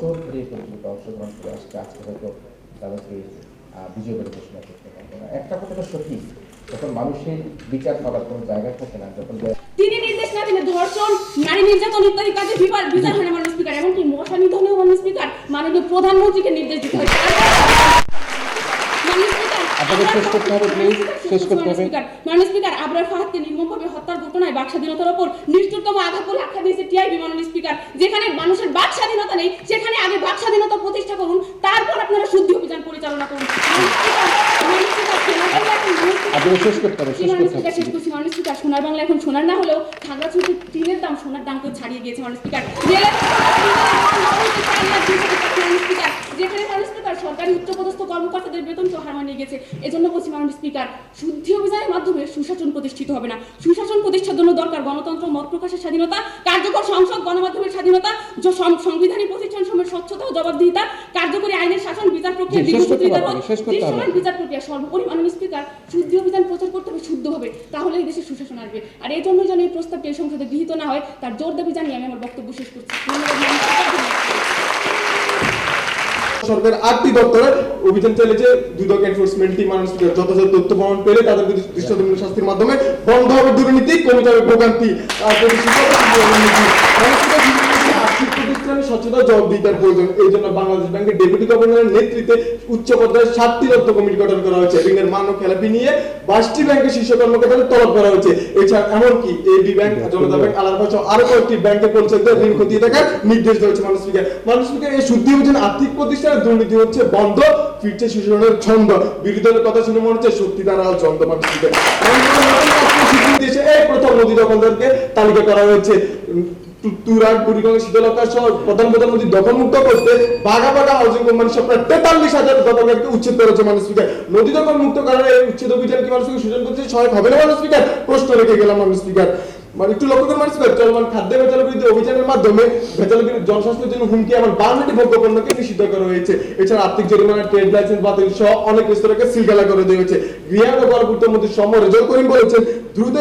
ধরে পত্রিকা অংশগ্রহণ করে আসছে, আজকে হয়তো তাদেরকে বিজয় বলে ঘোষণা করতে পারবো না। একটা কথাটা সঠিক, যখন মানুষের বিচার করার কোনো জায়গা থাকে না, যখন তিনি নির্দেশ না দিলে ধর্ষণ, নারী নির্যাতন ইত্যাদি কাজে বিচার হয় না মাননীয় স্পিকার, এমনকি মশা নিধনেও মাননীয় স্পিকার মাননীয় প্রধানমন্ত্রীকে নির্দেশ দিতে হয়। আপনাদের শেষ করতে হবে, প্লিজ শেষ করতে হবে। মাননীয় স্পিকার, আবরার ফাহাদকে নির্মমভাবে হত্যার ঘটনায় বাক স্বাধীনতার উপর নিষ্ঠুরতম আঘাত বলে আখ্যা দিয়েছে টিআইবি। মাননীয় স্পিকার, যেখানে মানুষের বাক স্বাধীনতা নেই সেখানে আগে বাক স্বাধীনতা প্রতিষ্ঠা করুন, তারপর আপনারা শুদ্ধি অভিযান পরিচালনা করুন। সোনার বাংলা এখন সোনার না হলেও খাগড়াছড়িতে টিনের দাম সোনার দাম করে ছাড়িয়ে গিয়েছে মাননীয় স্পিকার। যেখানে মাননীয় স্পিকার সরকারি উচ্চপদস্থ কর্মকর্তাদের বেতন তো হার মানিয়ে গেছে। এজন্য বলছি মাননীয় স্পিকার, শুদ্ধি অভিযানের মাধ্যমে সুশাসন প্রতিষ্ঠিত হবে না। সুশাসন প্রতিষ্ঠার জন্য দরকার গণতন্ত্র, মত প্রকাশের স্বাধীনতা, কার্যকর সংসদ, গণমাধ্যমের স্বাধীনতা, সাংবিধানিক প্রতিষ্ঠানসমূহের স্বচ্ছতা ও জবাবদিহিতা, কার্যকরী আইনের শাসন, বিচার প্রক্রিয়া, বিচার প্রক্রিয়া। সর্বোপরি মাননীয় স্পিকার, শুদ্ধি অভিযান প্রচার করতে হবে শুদ্ধভাবে, তাহলে এই দেশে সুশাসন আসবে। আর এই জন্য যেন এই প্রস্তাবটি এই সংসদে গৃহীত না হয় তার জোর দাবি জানিয়ে আমি আমার বক্তব্য শেষ করছি। সরকার 8টি দপ্তরে অভিযান চালিয়েছে। দুদক এনফোর্সমেন্ট টিম যথাযথ তথ্য প্রমাণ পেলে তাদের দৃষ্টান্তমূলক শাস্তির মাধ্যমে বন্ধ হবে দুর্নীতি, কমে যাবে ভোগান্তি। আর্থিক প্রতিষ্ঠানে স্বচ্ছতা জবাবদিহিতার প্রয়োজন। এই জন্য বাংলাদেশ ব্যাংকের ডেপুটি গভর্নরের নেতৃত্বে উচ্চ পর্যায়ে 7টি তথ্য কমিটি গঠন করা হয়েছে। ঋণের মান ও খেলাপি নিয়ে 22টি ব্যাংকের শীর্ষ কর্মকর্তাদের তলব করা হয়েছে। এছাড়া এমনকি এবি ব্যাংক, জনতা ব্যাংক, আলাদা সহ আরো কয়েকটি ব্যাংকের পরিচালকদের ঋণ খতিয়ে দেখার নির্দেশ দিয়েছে মাননীয় স্পিকার। মাননীয় স্পিকার, এই শুদ্ধি অভিযান আর্থিক প্রতিষ্ঠানের দুর্নীতি হচ্ছে বন্ধ, ফিরছে সুশাসনের ছন্দ। বিরোধী দলের কথা শুনে মনে হচ্ছে সত্যি তারা ছন্দ। মাননীয় স্পিকার, দেশে এই প্রথম নদী দখলদারকে তালিকা করা হয়েছে। তুরাগ, বুড়িগঙ্গা, শীতলক্ষা সহ প্রধানমন্ত্রী দখলমুক্ত করতে বাঘা বাঘা হাউজিং কোম্পানি সব প্রায় 43,000 দখলদারকে উচ্ছেদ করেছে মাননীয় স্পিকার। নদী দখল মুক্ত করার এই উচ্ছেদ অভিযান কি মানুষকে সুশাসন করতে সহায়ক হবে না মাননীয় স্পিকার? প্রশ্ন রেখে গেলাম মাননীয় স্পিকার। মানে একটু লক্ষ্য করে মাননীয় স্পিকার, চলমান খাদ্য ভেজাল বিরোধী অভিযানের মাধ্যমে ভেজাল জনস্বাস্থ্যের জন্য হুমকি এমন 52টি ভোগ্যপণ্যকে নিষিদ্ধ করা হয়েছে। এছাড়া আর্থিক জরিমানা, ট্রেড লাইসেন্স বাতিল সহ অনেক রেস্তোরাঁকে সিলগালা করে দেওয়া হয়েছে। গৃহায়ণ ও গণপূর্তমন্ত্রী সম্মান রেজল করিম বলেছেন, দ্রুত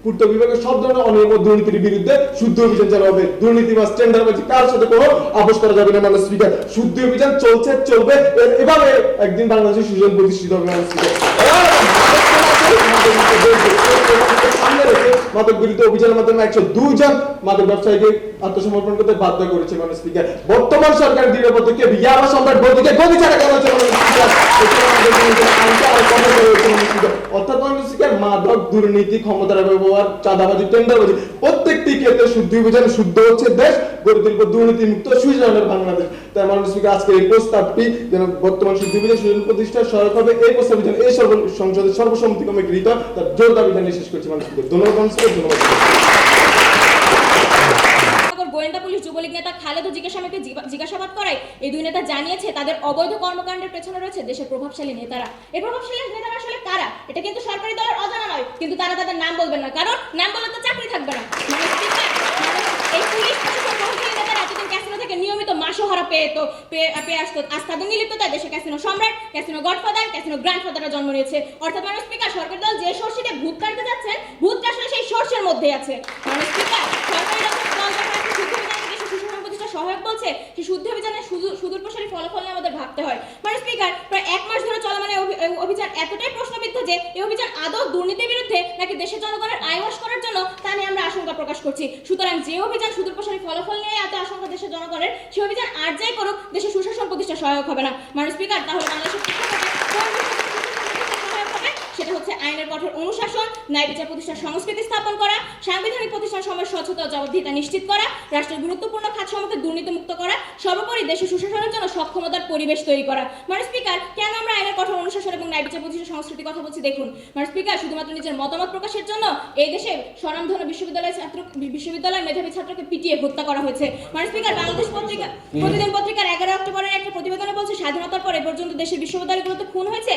পূর্ত বিভাগের সব ধরনের অনিয়ম ও দুর্নীতির বিরুদ্ধে শুদ্ধ অভিযান চালানো হবে। দুর্নীতিবাজ, টেন্ডারবাজি কার সাথে কোনো আপোষ করা যাবে না মাননীয় স্পিকার। শুদ্ধ অভিযান চলছে, চলবে, এভাবে একদিন বাংলাদেশের সুশাসন প্রতিষ্ঠিত হবে মাননীয় স্পিকার। মাদক বিরুদ্ধে অভিযানের মাধ্যমে 102 জন মাদক ব্যবসায়ীকে আত্মসমর্পণ করতে বাধ্য করেছে মাননীয় স্পিকার। বর্তমান সরকার দৃঢ় পদক্ষেপ ইয়াবা সম্রাট গদিকে গদি ছাড়া করা হয়েছে মাননীয় স্পিকার। অর্থাৎ মাননীয় স্পিকার, মাদক, দুর্নীতি, ক্ষমতার ব্যবহার, চাঁদাবাজি, টেন্ডারবাজি প্রত্যেকটি ক্ষেত্রে শুদ্ধ অভিযানে শুদ্ধ হচ্ছে দেশ, গড়ে তুলব দুর্নীতি মুক্ত সুশাসনের বাংলাদেশ। তাই মাননীয় স্পিকার, আজকে এই প্রস্তাবটি যেন বর্তমান শুদ্ধ অভিযান সুশাসন প্রতিষ্ঠার সহায়ক হবে, এই প্রস্তাব যেন এই সংসদের সর্বসম্মতিক্রমে গৃহীত, তার জোর দাবি জানিয়ে শেষ করছি মাননীয় স্পিকার। ধন্যবাদ মাননীয় স্পিকার, ধন্যবাদ। গোয়েন্দা পুলিশ যুবলীগ নেতা খালেদও জিজ্ঞাসাবাদ করায় এই দুই নেতা জানিয়েছে তাদের অবৈধ কর্মকাণ্ডের পেছনে রয়েছে দেশের প্রভাবশালী নেতারা। এই প্রভাবশালী নেতারা আসলে কারা এটা কিন্তু সরকারি দলের অজানা নয়, কিন্তু তারা তাদের নাম বলবেন না, কারণ নাম বললে তো চাকরি থাকবে না। এই পুলিশ প্রভাবশালী নেতারা এতদিন ক্যাসিনো থেকে নিয়মিত মাসোহারা পেয়ে আসতো। আজ তাদের নিলিপ্ততায় দেশে ক্যাসিনো সম্রাট, ক্যাসিনো গডফাদার, ক্যাসিনো গ্র্যান্ডফাদাররা জন্ম নিয়েছে। অর্থাৎ মাননীয় স্পিকার, সরকারি দল যে সর্ষিতে ভূত কাটতে যাচ্ছেন, ভূতটা আসলে সেই সর্ষের মধ্যেই আছে। মাননীয় স্পিকার, সরকারি সহায়ক বলছে যে শুদ্ধ অভিযানের সুদূর প্রসারী ফলাফল নিয়ে আমাদের ভাবতে হয়। মাননীয় স্পিকার, প্রায় 1 মাস ধরে চলমান অভিযান এতটাই প্রশ্নবিদ্ধ যে এই অভিযান আদৌ দুর্নীতির বিরুদ্ধে নাকি দেশের জনগণের আয় ওয়াশ করার জন্য তা নিয়ে আমরা আশঙ্কা প্রকাশ করছি। সুতরাং যে অভিযান সুদূর প্রসারী ফলাফল নিয়ে এত আশঙ্কা দেশের জনগণের, সেই অভিযান আর যাই করুক দেশের সুশাসন প্রতিষ্ঠা সহায়ক হবে না। মাননীয় স্পিকার, তাহলে বাংলাদেশের সেটা হচ্ছে আইনের কঠোর অনুশাসন, ন্যায় বিচার প্রতিষ্ঠার সংস্কৃতি স্থাপন করা, সাংবিধানিক প্রতিষ্ঠান সময়ের স্বচ্ছতা ও জবাবদিহিতা নিশ্চিত করা, রাষ্ট্রের গুরুত্বপূর্ণ খাতসমূহকে দুর্নীতিমুক্ত করা, সর্বোপরি দেশের সুশাসনের জন্য সক্ষমতার পরিবেশ তৈরি করা। মাননীয় স্পিকার, কেন আমরা আইনের কঠোর অনুশাসন এবং ন্যায় বিচার প্রতিষ্ঠার সংস্কৃতির কথা বলছি দেখুন। মাননীয় স্পিকার, শুধুমাত্র নিজের মতামত প্রকাশের জন্য এই দেশে স্বনামধন্য বিশ্ববিদ্যালয়ের মেধাবী ছাত্রকে পিটিয়ে হত্যা করা হয়েছে। মাননীয় স্পিকার, বাংলাদেশ পত্রিকা প্রতিদিন পত্রিকার 11 অক্টোবরের একটা প্রতিবেদনে বলছে স্বাধীনতার পরে পর্যন্ত দেশের বিশ্ববিদ্যালয়গুলোতে খুন হয়েছে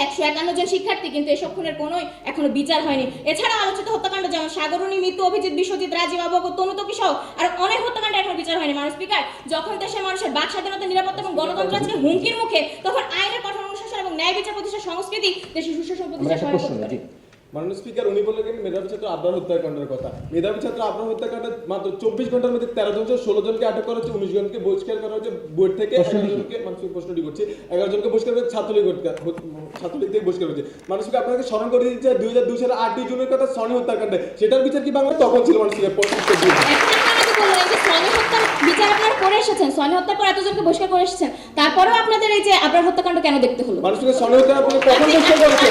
151 জন শিক্ষার্থী, কিন্তু এসব খুনের কোনোই এখনো বিচার হয়নি। এছাড়া আলোচিত হত্যাকাণ্ড যেমন সাগরণী, মৃত্যু, অভিজিৎ, বিশ্বজিৎ, রাজীব, অবগত, তনুতকি সহ আর অনেক হত্যাকাণ্ড এখনো বিচার হয়নি। মাননীয় স্পিকার, যখন দেশের মানুষের বাক স্বাধীনতা, নিরাপত্তা এবং গণতন্ত্র আজকে হুমকির মুখে, তখন আইনের কঠোর অনুশাসন এবং ন্যায় বিচার প্রতিষ্ঠার সংস্কৃতি দেশের সুশাসন প্রতিষ্ঠা সহায়ক। মাননীয় স্পিকার উনি বললেন মেধাবী ছাত্র আবরার হত্যাকাণ্ডের কথা। মেধাবী ছাত্র আবরার হত্যাকাণ্ডে মাত্র 24 ঘন্টার মধ্যে 13 জন 16 জনকে আটক করা হচ্ছে, 19 জনকে বহিষ্কার করা হচ্ছে বোর্ড থেকে, 11 জনকে মানুষকে প্রশ্নটি করছি 11 জনকে বহিষ্কার করে ছাত্রলীগ থেকে বহিষ্কার হচ্ছে। মানুষ স্পিকার আপনাকে স্মরণ করে দিচ্ছে 2002 সালের 8 জুনের কথা সনি হত্যাকাণ্ডে, সেটার বিচার কি বাংলা তখন ছিল? মানুষ স্পিকার বিচার আপনারা করে এসেছেন, সনি হত্যার পর এতজনকে বহিষ্কার করে এসেছেন, তারপরেও আপনাদের এই যে আবরার হত্যাকাণ্ড কেন দেখতে হলো? মানুষ স্পিকার সনি হত্যার পরে কখন বহিষ্কার করেছে?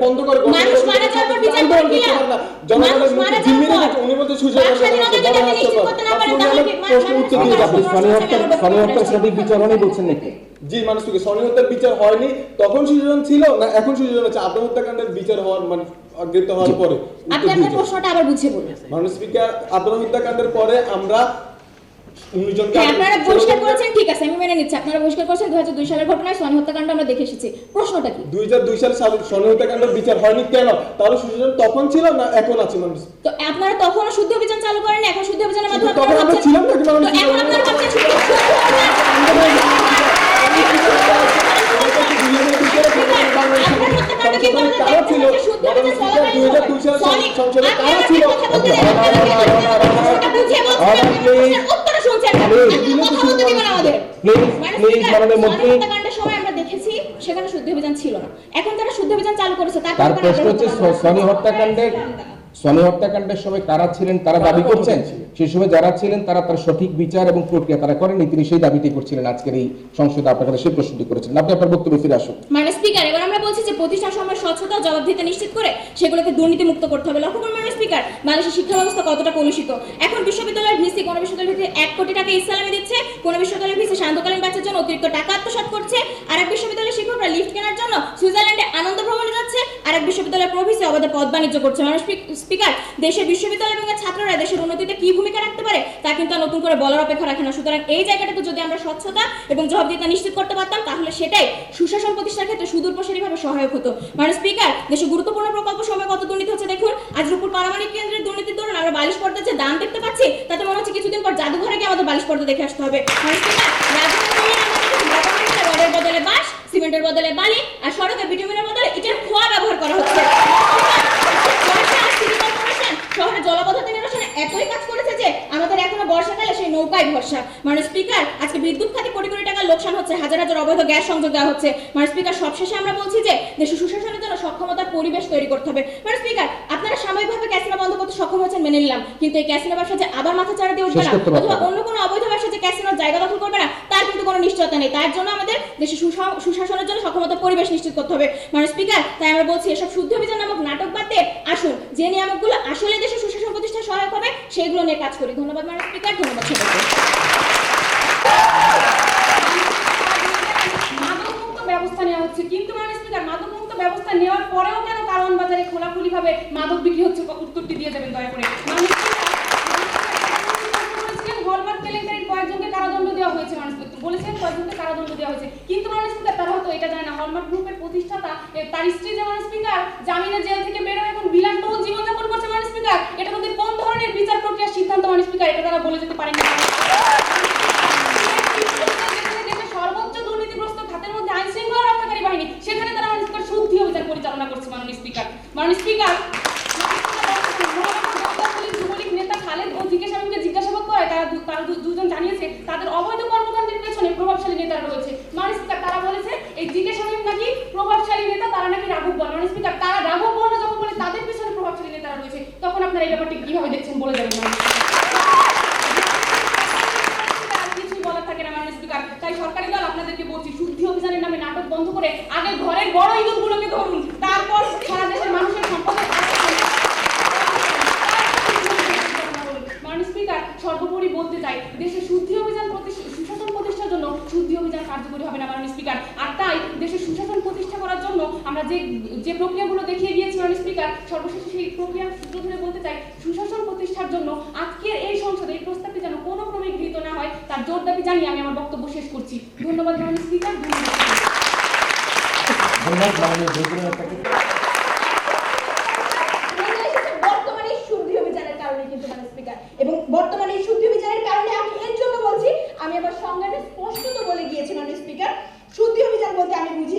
বন্ধ করে মানুষ মারা যাওয়ার পর বিচার করে কি লাভ? মানুষ মারা যাওয়ার পর উনি বলতে সঠিক বিচার হয়নি বলছেন নাকি? জি, মানুষ থেকে সনি হত্যার বিচার হয়নি, তখন সুযোজন ছিল না এখন সুযোজন আছে আবরার হত্যাকাণ্ডের বিচার হওয়ার মানে গ্রেপ্তার হওয়ার পরে? আপনি আপনার প্রশ্নটা আবার বুঝিয়ে বলুন। মানুষ স্পিকার আবরার হত্যাকাণ্ডের পরে আমরা 19 জনকে আপনারা বহিষ্কার করেছেন, ঠিক আছে আমি মেনে নিচ্ছি, আপনারা বহিষ্কার করেছেন 2002 সালের ঘটনায় সনি হত্যাকাণ্ড আমরা দেখে এসেছি। প্রশ্নটা কি? 2002 সালে সনি হত্যাকাণ্ডের বিচার হয়নি কেন? তাহলে সুযোজন তখন ছিল না এখন আছে? মানুষ তো আপনারা তখনও শুদ্ধ অভিযান চালু করেননি, এখন শুদ্ধ অভিযানের মাধ্যমে তখন আপনারা আমরা ভাবছেন ছিলাম নাকি? তো মানুষ এখন আপনারা ভাবছেন শুদ্ধ সময় আমরা দেখেছি সেখানে শুদ্ধ অভিযান ছিল না, এখন তারা শুদ্ধ অভিযান চালু করেছে। তার প্রশ্ন হচ্ছে সনি হত্যাকাণ্ডের সময় কারা ছিলেন তারা দাবি করছেন, সেই সময় যারা ছিলেন তারা তার সঠিক বিচার এবং প্রক্রিয়া তারা করেনি, তিনি সেই দাবিটি করছিলেন। আজকের এই সংসদে আপনার কাছে সেই প্রশ্নটি করেছেন, আপনি আপনার বক্তব্য ফিরে আসুন। মানে স্পিকার, এবার আমরা বলছি যে প্রতিষ্ঠান সময় স্বচ্ছতা ও জবাবদিহিতা নিশ্চিত করে সেগুলোকে দুর্নীতি মুক্ত করতে হবে। লক্ষ্য করুন মানে স্পিকার, বাংলাদেশের শিক্ষা ব্যবস্থা কতটা কলুষিত। এখন বিশ্ববিদ্যালয়ের ভিসি কোন বিশ্ববিদ্যালয়ের ভিসি 1 কোটি টাকা ইসলামে দিচ্ছে, কোন বিশ্ববিদ্যালয়ের ভিসি সান্ধ্যকালীন ব্যাচের জন্য অতিরিক্ত টাকা আত্মসাৎ করছে, আর এক বিশ্ববিদ্যালয়ের শিক্ষকরা লিফট কেনার জন্য সুইজারল্যান্ডে আনন্দ ভ্রমণে যাচ্ছে, আর এক বিশ্ববিদ্যালয়ের প্রভিসি অবাধে পদ বাণিজ্য করছে। মানে স্পিকার, দেশের বিশ্ববিদ্যালয় এবং ছাত্ররা দেশের উন্নতিতে কি ভূমিকা রাখতে পারে তা কিন্তু নতুন করে বলার অপেক্ষা রাখে না। সুতরাং এই জায়গাটাতে যদি আমরা স্বচ্ছতা এবং জবাবদিহিতা নিশ্চিত করতে পারতাম তাহলে সেটাই সুশাসন প্রতিষ্ঠার ক্ষেত্রে সুদূরপ্রসারীভাবে সহায়ক হতো। মানে স্পিকার, দেশে গুরুত্বপূর্ণ প্রকল্প সময় কত দুর্নীতি হচ্ছে দেখুন। আজ রূপপুর পারমাণবিক কেন্দ্রের দুর্নীতির দরুন আমরা বালিশ পর্দার যে দাম দেখতে পাচ্ছি তাতে মনে হচ্ছে কিছুদিন পর জাদুঘরে গিয়ে আমাদের বালিশ পর্দা দেখে আসতে হবে। মানে স্পিকার, রডের বদলে বাঁশ, সিমেন্টের বদলে বালি, আর সড়কে বিটুমিনের বদলে ইটের খোয়া ব্যবহার করা হচ্ছে। শহরে জলাবদ্ধতা নিরসনে এতই কাজ করেছে যে আমাদের এখনো বর্ষাকালে সেই নৌকায় ভরসা। মানে স্পিকার, আজকে বিদ্যুৎ খাতে কোটি কোটি টাকা লোকসান হচ্ছে, হাজার হাজার অবৈধ গ্যাস সংযোগ দেওয়া হচ্ছে। মানে স্পিকার, সবশেষে আমরা বলছি যে দেশে সুশাসনের জন্য সক্ষমতার পরিবেশ তৈরি করতে হবে। মানে স্পিকার, আপনারা সাময়িকভাবে ক্যাসিনো বন্ধ করতে সক্ষম হয়েছেন মেনে নিলাম, কিন্তু এই ক্যাসিনো ব্যবসা যে আবার মাথা চাড়া দিয়ে উঠবে না অথবা অন্য কোনো অবৈধ ব্যবসা যে ক্যাসিনোর জায়গা দখল করবে না তার কিন্তু কোনো নিশ্চয়তা নেই। তার জন্য আমাদের দেশে সুশাসনের জন্য সক্ষমতার পরিবেশ নিশ্চিত করতে হবে। মানে স্পিকার, তাই আমরা বলছি এসব শুদ্ধ অভিযান নামক নাটক বাদ দিয়ে আসুন যে নিয়ামকগুলো আসলে দেশে সুশাসন প্রতিষ্ঠা সহায়ক হবে সেগুলো নিয়ে কাজ করি। ধন্যবাদ মানে স্পিকার, ধন্যবাদ সবাইকে। মাদকমুক্ত ব্যবস্থা নেওয়া হচ্ছে, কিন্তু মানে স্পিকার মাদকমুক্ত ব্যবস্থা নেওয়ার পরেও কেন কারওয়ান বাজারে খোলাখুলি ভাবে মাদক বিক্রি হচ্ছে? উত্তরটি দিয়ে যাবেন দয়া করে। হলমার্ক কেলেঙ্কারির কয়েকজনকে কারাদণ্ড দেওয়া হয়েছে, মানুষ বলেছেন কয়েকজনকে কারাদণ্ড দেওয়া হয়েছে, কিন্তু মানুষ স্পিকার তারা হয়তো এটা জানে না হলমার্ক গ্রুপের প্রতিষ্ঠাতা তার স্ত্রী যে মানুষ স্পিকার জামিনে জেল থেকে বের হয়ে এখন বিলাসবহুল জীবনযাপন করছে। মানুষ স্পিকার, এটা মধ্যে কোন ধরনের বিচার প্রক্রিয়ার সিদ্ধান্ত মানুষ স্পিকার এটা তারা বলে যেতে পারেন না। দেশের সর্বোচ্চ দুর্নীতিগ্রস্ত খাতের মধ্যে আইন শৃঙ্খলা রক্ষাকারী বাহিনী, সেখানে তারা মানুষ স্পিকার শুদ্ধি অভিযান পরিচালনা করছে। মাননীয় স্পিকার, মাননীয় স্পিকার, যুবলীগ নেতা খালেদ ও জিজ্ঞাসাবাদ করে তারা দুজন জানিয়েছে তাদের অবৈধ কর্মকাণ্ডের পেছনে প্রভাবশালী নেতারা রয়েছে। মাননীয় স্পিকার, তারা বলেছে এই জিজ্ঞাসাবাদ নাকি প্রভাবশালী নেতা, তারা নাকি রাঘব বল। মাননীয় স্পিকার, তারা রাঘব বল যখন বলে তাদের পেছনে প্রভাবশালী নেতারা রয়েছে, তখন আপনারা এই ব্যাপারটি কিভাবে দেখছেন বলে যাবেন? কিছুই বলার থাকে না মাননীয় স্পিকার। তাই সরকারি দল আপনাদেরকে বলছি, শুদ্ধি অভিযানের নামে নাটক বন্ধ করে আগে ঘরের বড় ইঁদুরগুলোকে ধরুন, তারপর সারা দেশের মানুষের সম্পদের সর্বোপরি বলতে চাই দেশে শুদ্ধি অভিযান সুশাসন প্রতিষ্ঠার জন্য শুদ্ধি অভিযান কার্যকরী হবে না মাননীয় স্পিকার। আর তাই দেশে সুশাসন প্রতিষ্ঠা করার জন্য আমরা যে প্রক্রিয়াগুলো দেখিয়ে দিয়েছি মাননীয় স্পিকার, সর্বশেষে সেই প্রক্রিয়া সূত্র ধরে বলতে চাই সুশাসন প্রতিষ্ঠার জন্য আজকের এই সংসদে এই প্রস্তাবটি যেন কোনো ক্রমে গৃহীত না হয় তার জোর দাবি জানিয়ে আমি আমার বক্তব্য শেষ করছি। ধন্যবাদ মাননীয় স্পিকার। এবং বর্তমানে এই শুদ্ধি অভিযানের কারণে আমি এর জন্য বলছি, আমি আবার সংজ্ঞাটা স্পষ্টত বলে গিয়েছি মাননীয় স্পিকার, শুদ্ধি অভিযান বলতে আমি বুঝি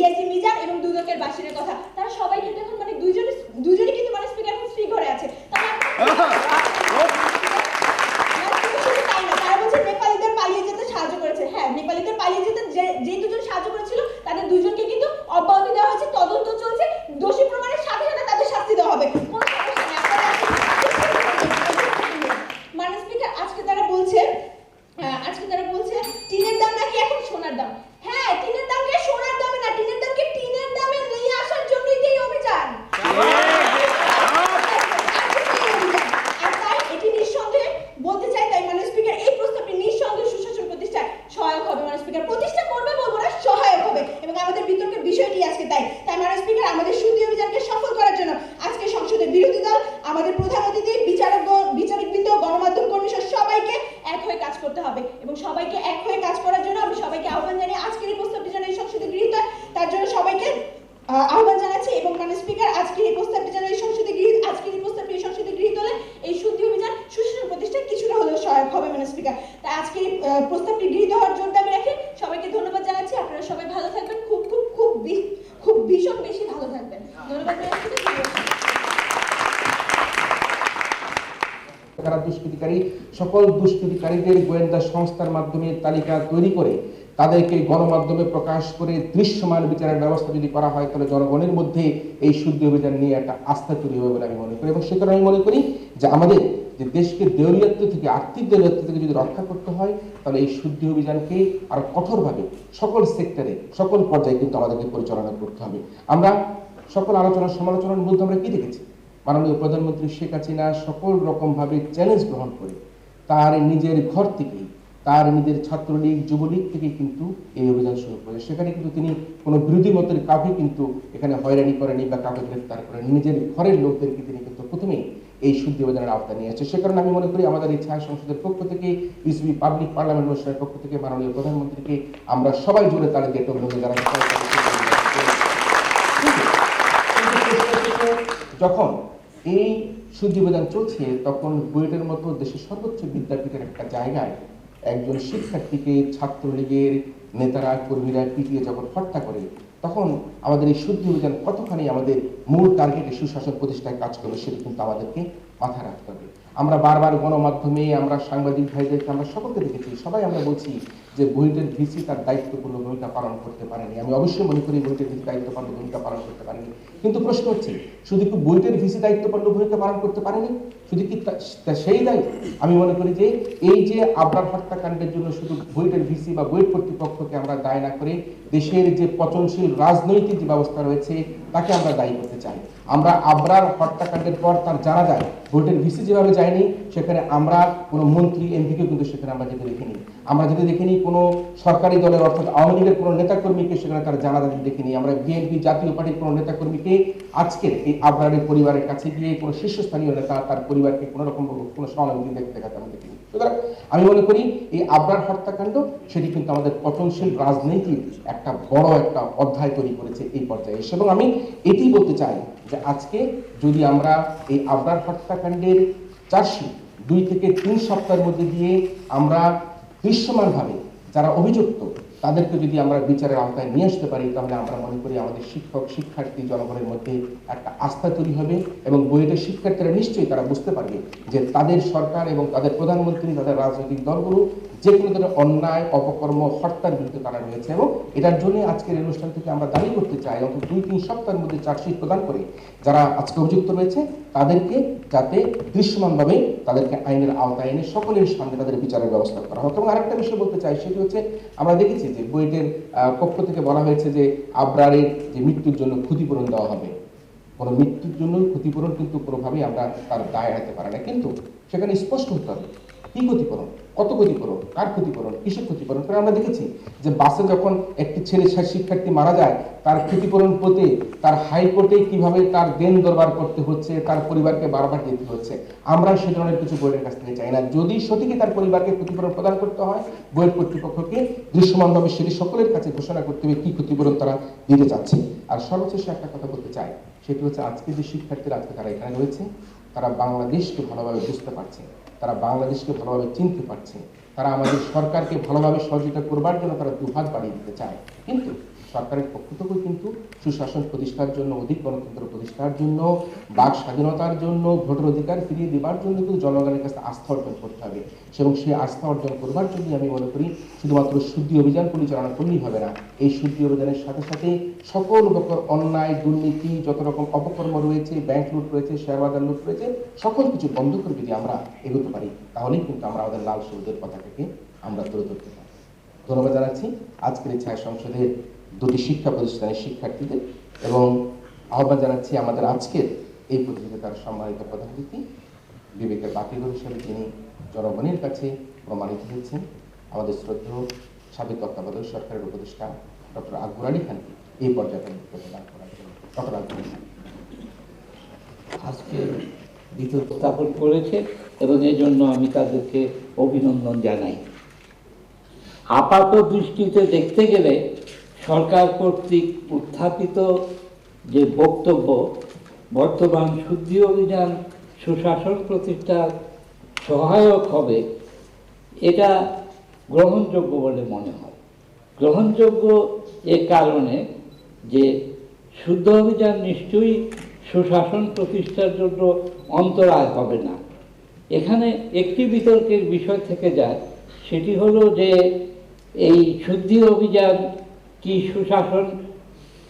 ডিআইজি মিজান এবং দুদকের বাসিরের কথা। তারা সবাই কিন্তু এখন মানে দুজনই কিন্তু মানে স্পিকার এখন ফ্রি ঘরে আছে। তারা বলছে নেপালিদের পালিয়ে যেতে সাহায্য করেছে। হ্যাঁ, নেপালিদের পালিয়ে যেতে যে দুজন সাহায্য করেছিল তাদের দুজনকে কিন্তু অব্যাহতি দেওয়া হয়েছে, তদন্ত চলছে, দোষী প্রমাণের সাথে সাথে তাদের শাস্তি দেওয়া হবে, কোনো সমস্যা নেই। মানে স্পিকার আজকে তারা বলছে টিনের দাম নাকি এখন সোনার দাম। হ্যাঁ, টিনের দামকে সোনার দামে না, টিনের দামকে টিনের দামে নিয়ে আসার জন্যই এই অভিযান। আর তাই এটি নিঃসন্দেহে বলতে চাই, তাই মানে স্পিকার এই প্রস্তাবটি নিঃসন্দেহে সুশাসন প্রতিষ্ঠায় সহায়ক হবে। মানে স্পিকার প্রতিষ্ঠা করবে বলবো না, সহায়ক হবে, এবং আমাদের বিতর্কের বিষয়টি আজকে তাই মানে স্পিকার আমাদের শুদ্ধি অভিযানকে সফল করার জন্য আজকে সংসদের বিরোধী দল, আমাদের প্রধান অতিথি, বিচারকবৃন্দ, গণমাধ্যম কর্মী সবাইকে এক হয়ে কাজ করতে হবে, এবং সবাইকে এক হয়ে কাজ করার জন্য আমি সবাইকে আহ্বান জানিয়ে আজকের এই প্রস্তাবটি যেন এই সংসদে গৃহীত হয় তার জন্য সবাইকে আহ্বান জানাচ্ছি। এবং মানে স্পিকার আজকের এই প্রস্তাবটি যেন এই সংসদে গৃহীত হলে এই শুদ্ধি অভিযান সুশাসন প্রতিষ্ঠায় কিছুটা হলেও সহায়ক হবে। মানে স্পিকার তাই আজকে এই প্রস্তাবটি গৃহীত হওয়ার জোর দাবি রাখি। সবাইকে ধন্যবাদ জানাচ্ছি। আপনারা সবাই ভালো থাকবেন, খুব ভীষণ বেশি ভালো থাকবেন। ধন্যবাদ জানাচ্ছি। যারা দুষ্কৃতিকারী, সকল দুষ্কৃতিকারীদের গোয়েন্দা সংস্থার মাধ্যমে তালিকা তৈরি করে তাদেরকে গণমাধ্যমে প্রকাশ করে দৃশ্যমান বিচারের ব্যবস্থা যদি করা হয়, তাহলে জনগণের মধ্যে এই শুদ্ধি অভিযান নিয়ে একটা আস্থা তৈরি হবে বলে আমি মনে করি। এবং সে কারণে আমি মনে করি যে আমাদের যে দেশকে দেউলিয়াত্ব থেকে, আর্থিক দেউলিয়াত্ব থেকে যদি রক্ষা করতে হয়, তাহলে এই শুদ্ধি অভিযানকে আরো কঠোরভাবে সকল সেক্টরে, সকল পর্যায়ে কিন্তু আমাদেরকে পরিচালনা করতে হবে। আমরা সকল আলোচনা সমালোচনার মধ্যে আমরা কি দেখেছি, মাননীয় প্রধানমন্ত্রী শেখ হাসিনা সকল রকম ভাবে চ্যালেঞ্জ গ্রহণ করে তার নিজের ঘর থেকেই, তার নিজের ছাত্রলীগ, যুবলীগ থেকে কিন্তু এই অভিযান শুরু করে। সেখানে কিন্তু তিনি কোনো বিরোধী মতের কাউকে কিন্তু এখানে হয়রানি করেনি বা কাউকে গ্রেফতার করেনি, নিজের ঘরের লোকদেরকে তিনি কিন্তু প্রথমেই এই শুদ্ধি অভিযানের আওতায় নিয়ে আসছে। সে কারণে আমি মনে করি আমাদের এই ছায়া সংসদের পক্ষ থেকে, পিসিবি পাবলিক পার্লামেন্ট অনুষ্ঠানের পক্ষ থেকে মাননীয় প্রধানমন্ত্রীকে আমরা সবাই জুড়ে তালে দিয়ে অভিনন্দন জানাতে চাই। যখন এই শুদ্ধি অভিযান চলছে, তখন বুয়েটের মতো দেশের সর্বোচ্চ বিদ্যাপীঠের একটা জায়গায় একজন শিক্ষার্থীকে ছাত্রলীগের নেতারা, কর্মীরা পিটিয়ে যখন হত্যা করে, তখন আমাদের এই শুদ্ধি অভিযান কতখানি আমাদের মূল টার্গেটে সুশাসন প্রতিষ্ঠায় কাজ করবে সেটা কিন্তু আমাদেরকে মাথায় রাখতে হবে। আমরা বারবার গণমাধ্যমে, আমরা সাংবাদিক ভাইদেরকে, আমরা সকলকে দেখেছি, সবাই আমরা বলছি যে বুয়েটের ভিসি তার দায়িত্বপূর্ণ ভূমিকা পালন করতে পারেনি। আমি অবশ্যই মনে করি বুয়েটের ভিসি দায়িত্বপূর্ণ ভূমিকা পালন করতে পারেনি, কিন্তু প্রশ্ন হচ্ছে শুধু কি বুয়েটের ভিসি দায়িত্বপূর্ণ ভূমিকা পালন করতে পারেনি, শুধু কি সেই দায়িত্ব? আমি মনে করি যে এই যে আবরার হত্যাকাণ্ডের জন্য শুধু বুয়েটের ভিসি বা বুয়েট কর্তৃপক্ষকে আমরা দায় না করে দেশের যে পচনশীল রাজনৈতিক যে ব্যবস্থা রয়েছে তাকে আমরা দায়ী করতে চাই। আমরা আবরার হত্যাকাণ্ডের পর তার জানা যায় বুয়েটের ভিসি যেভাবে যায়নি, সেখানে আমরা কোনো মন্ত্রী, এমপিকে কিন্তু সেখানে আমরা যেতে দেখিনি। আমরা যেতে দেখিনি কোনো সরকারি দলের, অর্থাৎ আওয়ামী লীগের কোনো নেতাকর্মীকে সেখানে তার জানাজা দিতে দেখিনি। আমরা বিএনপি, জাতীয় পার্টির কোনো নেতাকর্মীকে আজকের এই আবরারের পরিবারের কাছে গিয়ে কোনো শীর্ষস্থানীয় নেতা তার পরিবারকে কোনো রকম কোনো সহানুভূতি দেখাতে আমরা দেখিনি। সুতরাং আমি মনে করি এই আবরার হত্যাকাণ্ড সেটি কিন্তু আমাদের পচনশীল রাজনীতির একটা বড় একটা অধ্যায় তৈরি করেছে এই পর্যায়ে এসে। এবং আমি এটি বলতে চাই যে আজকে যদি আমরা এই আবরার হত্যাকাণ্ডের চার্জশিট 2 থেকে 3 সপ্তাহের মধ্যে দিয়ে আমরা দৃশ্যমানভাবে যারা অভিযুক্ত তাদেরকে যদি আমরা বিচারের আওতায় নিয়ে আসতে পারি, তাহলে আমরা মনে করি আমাদের শিক্ষক, শিক্ষার্থী, জনগণের মধ্যে একটা আস্থা তৈরি হবে। এবং বুয়েটের শিক্ষার্থীরা নিশ্চয়ই তারা বুঝতে পারবে যে তাদের সরকার এবং তাদের প্রধানমন্ত্রী, তাদের রাজনৈতিক দলগুলো যে কোনো ধরনের অন্যায়, অপকর্ম, হত্যার বিরুদ্ধে তারা রয়েছে। এবং এটার জন্য আজকের অনুষ্ঠান থেকে আমরা দাবি করতে চাই অন্তত 2-3 সপ্তাহের মধ্যে চার্জশিট প্রদান করে যারা আজকে অভিযুক্ত রয়েছে তাদেরকে যাতে দৃশ্যমানভাবে তাদেরকে আইনের আওতায় এনে সকলের সামনে তাদের বিচারের ব্যবস্থা করা হোক। এবং আরেকটা বিষয় বলতে চাই, সেটি হচ্ছে আমরা দেখেছি যে বুয়েটের পক্ষ থেকে বলা হয়েছে যে আবরারের যে মৃত্যুর জন্য ক্ষতিপূরণ দেওয়া হবে। কোনো মৃত্যুর জন্য ক্ষতিপূরণ কিন্তু কোনোভাবেই আমরা তার দায় এড়াতে পারি না, কিন্তু সেখানে স্পষ্ট হতে হবে কি ক্ষতিপূরণ, কত ক্ষতিপূরণ, কার ক্ষতিপূরণ, কিসের ক্ষতিপূরণ। কারণ আমরা দেখেছি যে বাসে যখন একটি ছেলে শিক্ষার্থী মারা যায়, তার ক্ষতিপূরণ পেতে তার হাইকোর্টে কিভাবে তার দেন দরবার করতে হচ্ছে, তার পরিবারকে বারবার যেতে হচ্ছে। আমরা সে ধরনের কিছু বইয়ের কাছ থেকে চাই না। যদি সঠিকই তার পরিবারকে ক্ষতিপূরণ প্রদান করতে হয়, বইয়ের কর্তৃপক্ষকে দৃশ্যমানভাবে সেটি সকলের কাছে ঘোষণা করতে হবে কি ক্ষতিপূরণ তারা দিতে চাচ্ছে। আর সর্বশেষে একটা কথা বলতে চাই, সেটি হচ্ছে আজকে যে শিক্ষার্থীরা আজকে তারা এখানে রয়েছে, তারা বাংলাদেশকে ভালোভাবে বুঝতে পারছে, তারা বাংলাদেশকে ভালোভাবে চিনতে পারছে, তারা আমাদের সরকারকে ভালোভাবে সহযোগিতা করবার জন্য তারা দুহাত বাড়িয়ে দিতে চায়। কিন্তু সরকারের পক্ষ থেকেও কিন্তু সুশাসন প্রতিষ্ঠার জন্য, অধিক গণতন্ত্র প্রতিষ্ঠার জন্য, বাক স্বাধীনতার জন্য, ভোটের অধিকার ফিরিয়ে দেওয়ার জন্য কিন্তু জনগণের কাছে আস্থা অর্জন করতে হবে। এবং সেই আস্থা অর্জন করবার জন্য আমি মনে করি শুধুমাত্র শুদ্ধি অভিযান পরিচালনা করলেই হবে না, এই শুদ্ধি অভিযানের সাথে সাথে সকল প্রকার অন্যায়, দুর্নীতি, যত রকম অপকর্ম রয়েছে, ব্যাংক লুট রয়েছে, শেয়ার বাজার লুট রয়েছে, সকল কিছু বন্ধ করে যদি আমরা এগোতে পারি, তাহলেই কিন্তু আমরা আমাদের লাল সবুজের পতাকাকে আমরা তুলে ধরতে পারি। ধন্যবাদ জানাচ্ছি আজকের এই ছায়া সংসদের দুটি শিক্ষা প্রতিষ্ঠানের শিক্ষার্থীদের, এবং আহ্বান জানাচ্ছি আমাদের আজকের এই প্রতিযোগিতার সম্মানিত প্রধান অতিথি বিবেকের বাতিঘর হিসেবে তিনি জনগণের কাছে প্রমাণিত হয়েছেন, আমাদের শ্রদ্ধেয় সাবেক তত্ত্বাবধায়ক সরকারের উপদেষ্টা ডক্টর আকবর আলী খানকে এই পর্যায়ে বক্তব্য দান করার জন্য। ডক্টর আকবর আলী খান আজকে দ্বিতীয় স্থাপন করেছে এবং এই জন্য আমি তাদেরকে অভিনন্দন জানাই। আপাত দৃষ্টিতে দেখতে গেলে সরকার কর্তৃক উত্থাপিত যে বক্তব্য বর্তমান শুদ্ধি অভিযান সুশাসন প্রতিষ্ঠার সহায়ক হবে, এটা গ্রহণযোগ্য বলে মনে হয়। গ্রহণযোগ্য এ কারণে যে শুদ্ধ অভিযান নিশ্চয়ই সুশাসন প্রতিষ্ঠার জন্য অন্তরায় হবে না। এখানে একটি বিতর্কের বিষয় থেকে যায়, সেটি হলো যে এই শুদ্ধি অভিযান কি সুশাসন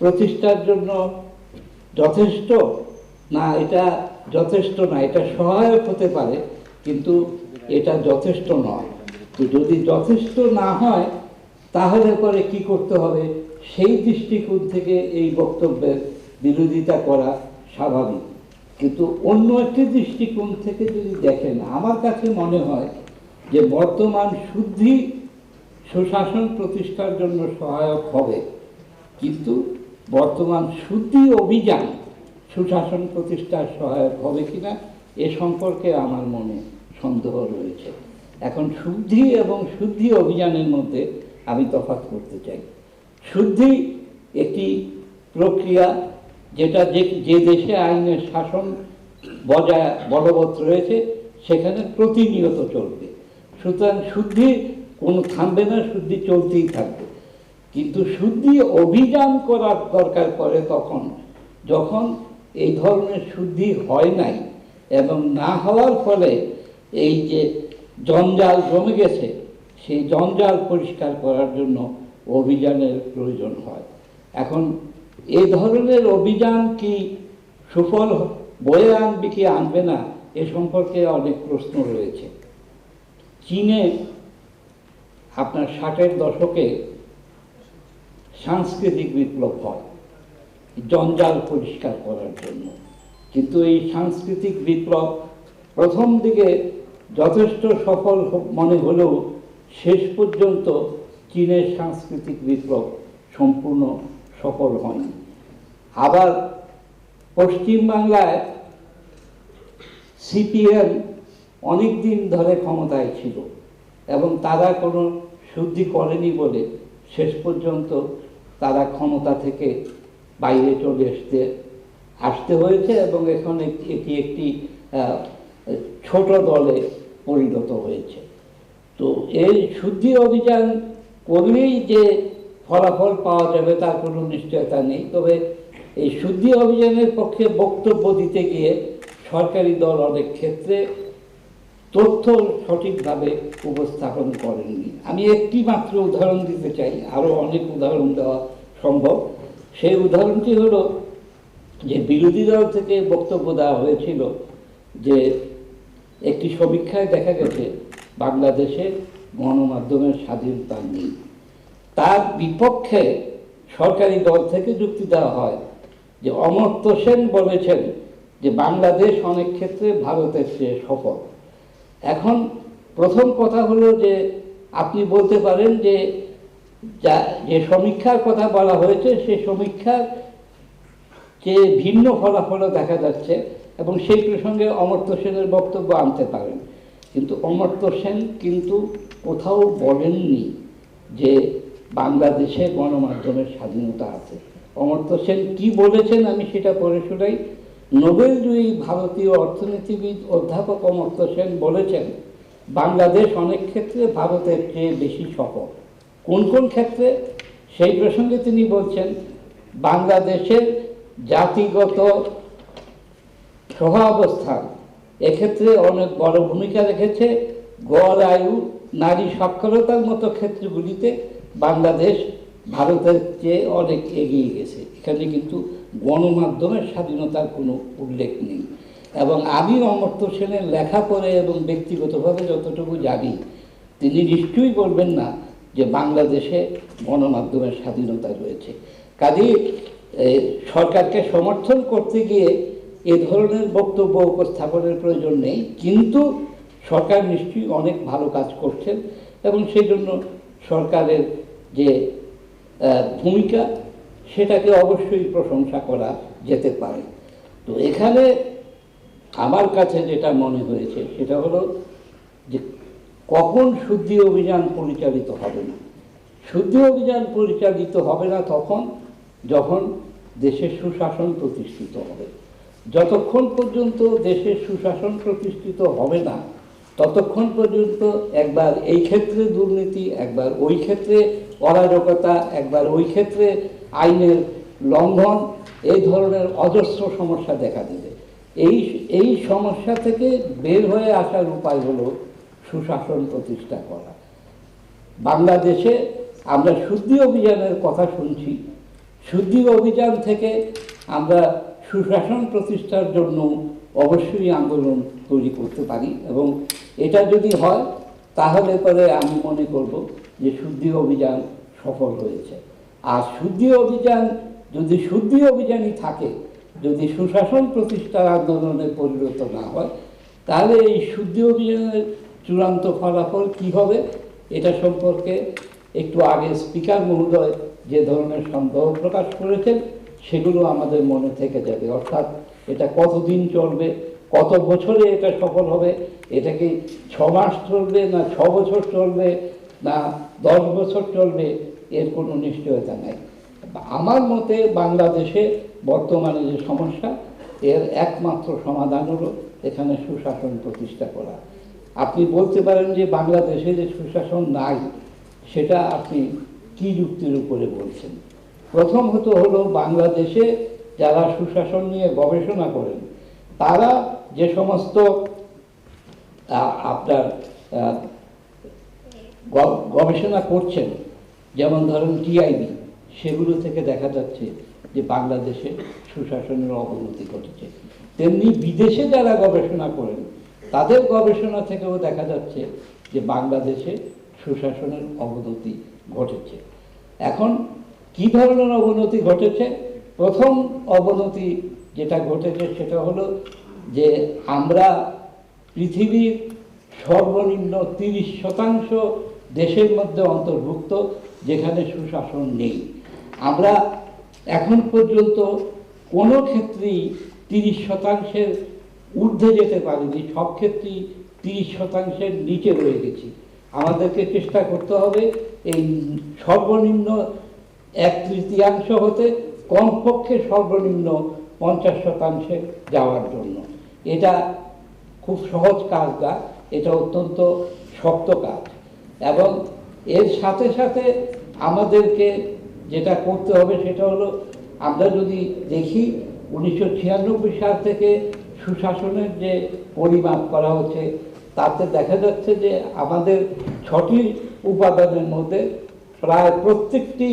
প্রতিষ্ঠার জন্য যথেষ্ট না? এটা যথেষ্ট না, এটা সহায়ক হতে পারে কিন্তু এটা যথেষ্ট নয়। তো যদি যথেষ্ট না হয় তাহলে পরে কি করতে হবে, সেই দৃষ্টিকোণ থেকে এই বক্তব্যের বিরোধিতা করা স্বাভাবিক। কিন্তু অন্য একটি দৃষ্টিকোণ থেকে যদি দেখেন, আমার কাছে মনে হয় যে বর্তমান শুদ্ধি সুশাসন প্রতিষ্ঠার জন্য সহায়ক হবে, কিন্তু বর্তমান শুদ্ধি অভিযান সুশাসন প্রতিষ্ঠার সহায়ক হবে কিনা এ সম্পর্কে আমার মনে সন্দেহ রয়েছে। এখন শুদ্ধি এবং শুদ্ধি অভিযানের মধ্যে আমি তফাৎ করতে চাই। শুদ্ধি একটি প্রক্রিয়া যেটা যে দেশে আইনের শাসন বলবৎ রয়েছে সেখানে প্রতিনিয়ত চলবে, সুতরাং শুদ্ধি কোনো থামবে না, শুদ্ধি চলতেই থাকবে। কিন্তু শুদ্ধি অভিযান করার দরকার পড়ে তখন যখন এই ধরনের শুদ্ধি হয় নাই এবং না হওয়ার ফলে এই যে জঞ্জাল জমে গেছে সেই জঞ্জাল পরিষ্কার করার জন্য অভিযানের প্রয়োজন হয়। এখন এই ধরনের অভিযান কি সুফল বয়ে আনবে কি আনবে না এ সম্পর্কে অনেক প্রশ্ন রয়েছে। চীনে আপনার 60-এর দশকে সাংস্কৃতিক বিপ্লব হয় জঞ্জাল পরিষ্কার করার জন্য, কিন্তু এই সাংস্কৃতিক বিপ্লব প্রথম দিকে যথেষ্ট সফল মনে হলেও শেষ পর্যন্ত চীনের সাংস্কৃতিক বিপ্লব সম্পূর্ণ সফল হয়নি। আবার পশ্চিমবাংলায় সিপিএম অনেক দিন ধরে ক্ষমতায় ছিল এবং তারা কোনো শুদ্ধি করেনি বলে শেষ পর্যন্ত তারা ক্ষমতা থেকে বাইরে চলে আসতে হয়েছে এবং এখন এটি একটি ছোট দলে পরিণত হয়েছে। তো এই শুদ্ধি অভিযান করলেই যে ফলাফল পাওয়া যাবে তার কোনো নিশ্চয়তা নেই, তবে এই শুদ্ধি অভিযানের পক্ষে বক্তব্য দিতে গিয়ে সরকারি দল অনেক ক্ষেত্রে তথ্য সঠিকভাবে উপস্থাপন করেননি। আমি একটি মাত্র উদাহরণ দিতে চাই, আরও অনেক উদাহরণ দেওয়া সম্ভব। সেই উদাহরণটি হলো যে বিরোধী দল থেকে বক্তব্য দেওয়া হয়েছিল যে একটি সমীক্ষায় দেখা গেছে বাংলাদেশে গণমাধ্যমের স্বাধীনতা নেই। তার বিপক্ষে সরকারি দল থেকে যুক্তি দেওয়া হয় যে অমর্ত্য সেন বলেছেন যে বাংলাদেশ অনেক ক্ষেত্রে ভারতের চেয়ে সফল। এখন প্রথম কথা হলো যে আপনি বলতে পারেন যে যে সমীক্ষার কথা বলা হয়েছে সেই সমীক্ষার চেয়ে ভিন্ন ফলাফলও দেখা যাচ্ছে এবং সেই প্রসঙ্গে অমর্ত্য সেনের বক্তব্য আনতে পারেন, কিন্তু অমর্ত্য সেন কিন্তু কোথাও বলেননি যে বাংলাদেশে গণমাধ্যমের স্বাধীনতা আছে। অমর্ত্য সেন কি বলেছেন আমি সেটা পড়ে শোনাই। নোবেলজয়ী ভারতীয় অর্থনীতিবিদ অধ্যাপক অমর্ত্য সেন বলেছেন বাংলাদেশ অনেক ক্ষেত্রে ভারতের চেয়ে বেশি সফল। কোন কোন ক্ষেত্রে সেই প্রসঙ্গে তিনি বলছেন, বাংলাদেশের জাতিগত সহাবস্থান এক্ষেত্রে অনেক বড় ভূমিকা রেখেছে। গড় আয়ু, নারী সাক্ষরতার মতো ক্ষেত্রগুলিতে বাংলাদেশ ভারতের চেয়ে অনেক এগিয়ে গেছে। এখানে কিন্তু গণমাধ্যমের স্বাধীনতার কোনো উল্লেখ নেই। এবং আমি অমর্ত্য সেনের লেখা পড়ে এবং ব্যক্তিগতভাবে যতটুকু জানি, তিনি নিশ্চয়ই বলবেন না যে বাংলাদেশে গণমাধ্যমের স্বাধীনতা রয়েছে। কাজেই সরকারকে সমর্থন করতে গিয়ে এ ধরনের বক্তব্য উপস্থাপনের প্রয়োজন নেই, কিন্তু সরকার নিশ্চয়ই অনেক ভালো কাজ করছেন এবং সেই জন্য সরকারের যে ভূমিকা সেটাকে অবশ্যই প্রশংসা করা যেতে পারে। তো এখানে আমার কাছে যেটা মনে হয়েছে সেটা হলো যে কখন শুদ্ধি অভিযান পরিচালিত হবে না। শুদ্ধি অভিযান পরিচালিত হবে না তখন যখন দেশের সুশাসন প্রতিষ্ঠিত হবে। যতক্ষণ পর্যন্ত দেশের সুশাসন প্রতিষ্ঠিত হবে না ততক্ষণ পর্যন্ত একবার এই ক্ষেত্রে দুর্নীতি, একবার ওই ক্ষেত্রে অরাজকতা, একবার ওই ক্ষেত্রে আইনের লঙ্ঘন, এই ধরনের অজস্র সমস্যা দেখা দেবে। এই সমস্যা থেকে বের হয়ে আসার উপায় হলো সুশাসন প্রতিষ্ঠা করা। বাংলাদেশে আমরা শুদ্ধি অভিযানের কথা শুনছি, শুদ্ধি অভিযান থেকে আমরা সুশাসন প্রতিষ্ঠার জন্য অবশ্যই আন্দোলন তৈরি করতে পারি এবং এটা যদি হয় তাহলে পরে আমি মনে করব যে শুদ্ধি অভিযান সফল হয়েছে। আর শুদ্ধি অভিযান যদি শুদ্ধি অভিযানই থাকে, যদি সুশাসন প্রতিষ্ঠার আন্দোলনে পরিণত না হয়, তাহলে এই শুদ্ধি অভিযানের চূড়ান্ত ফলাফল কী হবে এটা সম্পর্কে একটু আগে স্পিকার মহোদয় যে ধরনের সন্দেহ প্রকাশ করেছেন সেগুলো আমাদের মনে থেকে যাবে। অর্থাৎ এটা কতদিন চলবে, কত বছরে এটা সফল হবে, এটা কি 6 মাস চলবে না 6 বছর চলবে না 10 বছর চলবে, এর কোনো নিশ্চয়তা নাই। আমার মতে বাংলাদেশে বর্তমানে যে সমস্যা, এর একমাত্র সমাধান হলো এখানে সুশাসন প্রতিষ্ঠা করা। আপনি বলতে পারেন যে বাংলাদেশে যে সুশাসন নাই, সেটা আপনি কি যুক্তির উপরে বলছেন? প্রথমত হলো বাংলাদেশে যারা সুশাসন নিয়ে গবেষণা করেন তারা যে সমস্ত আপনার গবেষণা করছেন, যেমন ধরেন টিআইবি, সেগুলো থেকে দেখা যাচ্ছে যে বাংলাদেশে সুশাসনের অবনতি ঘটেছে। তেমনি বিদেশে যারা গবেষণা করেন তাদের গবেষণা থেকেও দেখা যাচ্ছে যে বাংলাদেশে সুশাসনের অবনতি ঘটেছে। এখন কি ধরনের অবনতি ঘটেছে? প্রথম অবনতি যেটা ঘটেছে সেটা হলো যে আমরা পৃথিবীর সর্বনিম্ন 30% দেশের মধ্যে অন্তর্ভুক্ত যেখানে সুশাসন নেই। আমরা এখন পর্যন্ত কোনো ক্ষেত্রেই 30%-এর ঊর্ধ্বে যেতে পারিনি, সব ক্ষেত্রেই 30%-এর নিচে রয়ে গেছি। আমাদেরকে চেষ্টা করতে হবে এই সর্বনিম্ন 1/3 হতে কমপক্ষে সর্বনিম্ন 50% যাওয়ার জন্য। এটা খুব সহজ কাজ না, এটা অত্যন্ত শক্ত কাজ। এবং এর সাথে সাথে আমাদেরকে যেটা করতে হবে সেটা হলো, আমরা যদি দেখি 1996 সাল থেকে সুশাসনের যে পরিমাপ করা হচ্ছে তাতে দেখা যাচ্ছে যে আমাদের 6টি উপাদানের মধ্যে প্রায় প্রত্যেকটি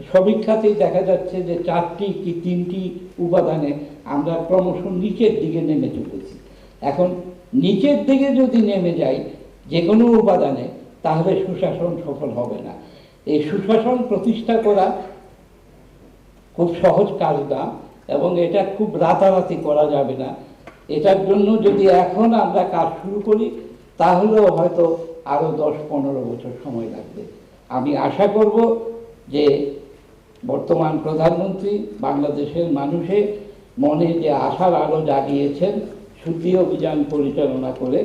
সমীক্ষাতেই দেখা যাচ্ছে যে 4টি কি 3টি উপাদানে আমরা ক্রমশ নিচের দিকে নেমে চলেছি। এখন নিচের দিকে যদি নেমে যাই যে কোনো উপাদানে, তাহলে সুশাসন সফল হবে না। এই সুশাসন প্রতিষ্ঠা করা খুব সহজ কাজ না এবং এটা খুব রাতারাতি করা যাবে না। এটার জন্য যদি এখন আমরা কাজ শুরু করি তাহলেও হয়তো আরও 10-15 বছর সময় লাগবে। আমি আশা করব যে বর্তমান প্রধানমন্ত্রী বাংলাদেশের মানুষের মনে যে আশার আলো জাগিয়েছেন শুদ্ধি অভিযান পরিচালনা করে,